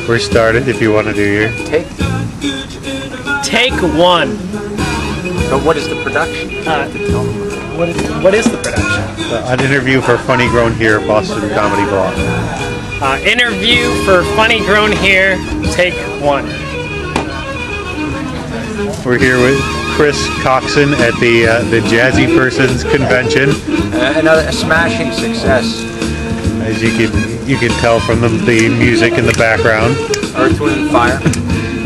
We're started if you want to do your Take one. But what is the production? What is the production? an interview for Funny Grown Here, Boston Comedy Blog. Interview for Funny Grown Here. Take one. We're here with Chris Coxen at the Jazzy Persons Convention. Another smashing success. As you can tell from the music in the background. Earth, Wind, and Fire.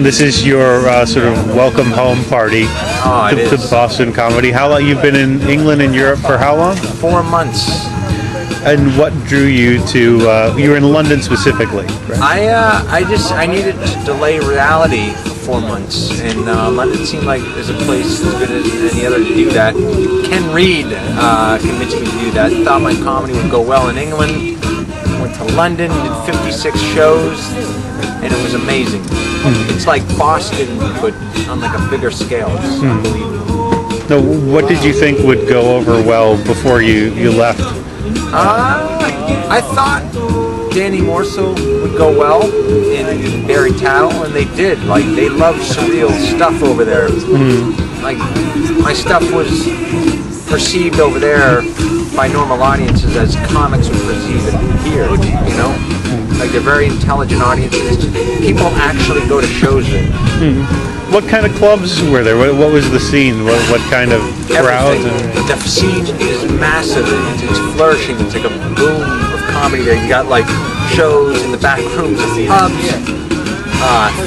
This is your sort of welcome home party to Boston comedy. How long you've been in England and Europe for? How long? 4 months. And what drew you to? You were in London specifically, right? I needed to delay reality for 4 months, and London seemed like there's a place as good as any other to do that. Ken Reed convinced me to do that. Thought my comedy would go well in England. Went to London, did 56 shows, and it was amazing. It's like Boston, but on like a bigger scale. It's unbelievable. Now, what did you think would go over well before you left? I thought Danny Morsel would go well in Barry Tattle, and they did. Like, they love surreal stuff over there. Like, my stuff was perceived over there by normal audiences as comics would perceive it here, you know? Like, they're very intelligent audiences. People actually go to shows there. What kind of clubs were there? What was the scene? What kind of crowds? The scene is massive. It's flourishing. It's like a boom of comedy there. You got like shows in the back rooms of pubs,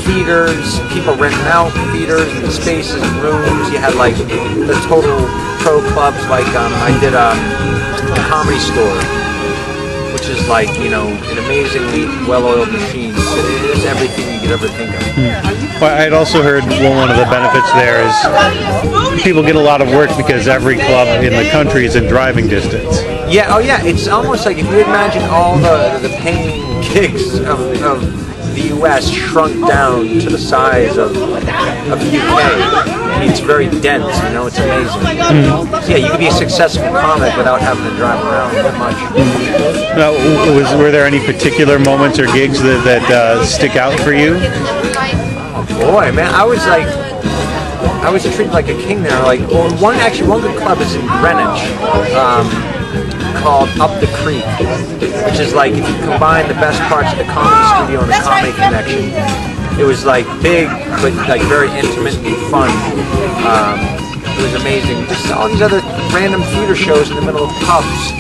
theaters, people renting out theaters and spaces and rooms. You had like the total pro clubs. Like I did a Comedy Store, which is like, you know, an amazingly well-oiled machine. It's everything you could ever think of. Well, I'd also heard one of the benefits there is people get a lot of work because every club in the country is in driving distance. Yeah, oh yeah, it's almost like if you imagine all the paying gigs of the U.S. shrunk down to the size of the UK. It's very dense, you know, it's amazing. Yeah, you can be a successful comic without having to drive around that much. Now, were there any particular moments or gigs that stick out for you? Oh boy, man, I was treated like a king there. Like, well, one good club is in Greenwich, called Up the Creek, which is like if you combine the best parts of the Comedy Studio and the Comedy Connection. It was like big, but like very intimate and fun. It was amazing. Just all these other random theater shows in the middle of pubs.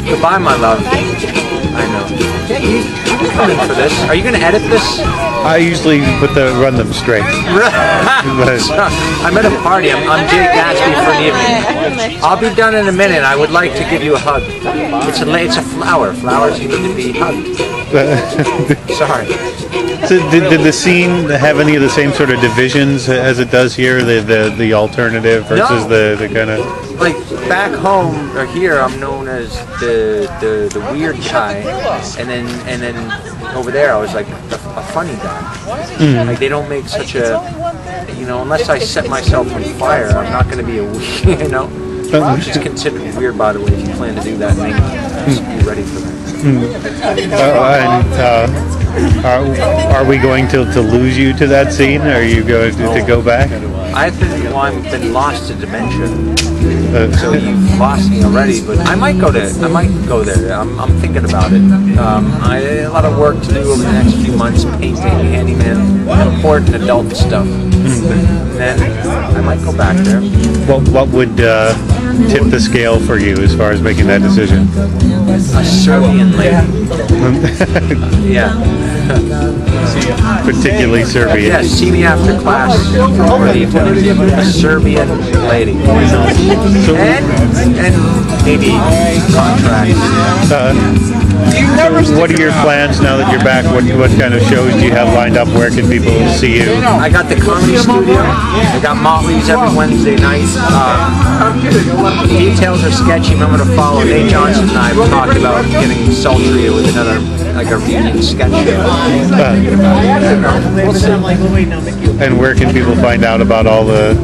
Goodbye, my love. I know. Yeah, you come in for this. Are you going to edit this? I usually run them straight. I'm at a party. I'm Jay Gatsby for an evening. I'll be done in a minute. I would like to give you a hug. It's a flower. Flowers need to be hugged. Sorry. So did the scene have any of the same sort of divisions as it does here? The alternative versus the kind of, like, back home or here I'm known as the weird guy, and then over there I was like a funny guy. Like, they don't make such a, you know, unless I set myself on fire, I'm not going to be a weird, you know. Which is considered weird, by the way, if you plan to do that in England. Just be ready for that. Are we going to lose you to that scene? Are you going to go back? I've been lost to dementia, so you've lost me already. But I might go there. I'm thinking about it. I had a lot of work to do over the next few months: painting, handyman, important adult stuff. Then I might go back there. What would tip the scale for you as far as making that decision? A Serbian lady. Yeah. Particularly Serbian. Yeah, see me after class. A Serbian lady. And maybe contracts. What are your plans now that you're back? What kind of shows do you have lined up? Where can people see you? I got the Comedy Studio. I got Motley's every Wednesday night. The details are sketchy. Remember to follow. Nate Johnson and I have talked about getting sultry with another, like a reunion sketch show. And where can people find out about all the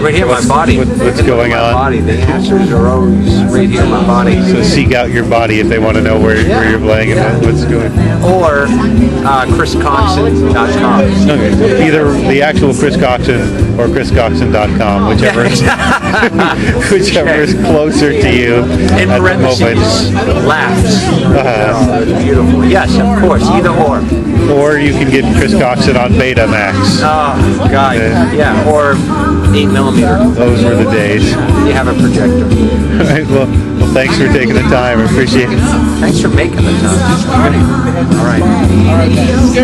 Right here in my body. What's going on? Body. The answers are always right here in my body. So seek out your body if they want to know where you're playing and what's going on. Or ChrisCoxen.com. Okay. Either the actual Chris Coxen or ChrisCoxen.com, whichever is closer to you In at the moment. Laughs. Beautiful. Yes, of course. Either or. Or you can get Chris Coxen on Betamax. Oh, God. Yeah. Or 8mm. Those were the days. You have a projector. All right. Well, thanks for taking the time. I appreciate it. Thanks for making the time. All right.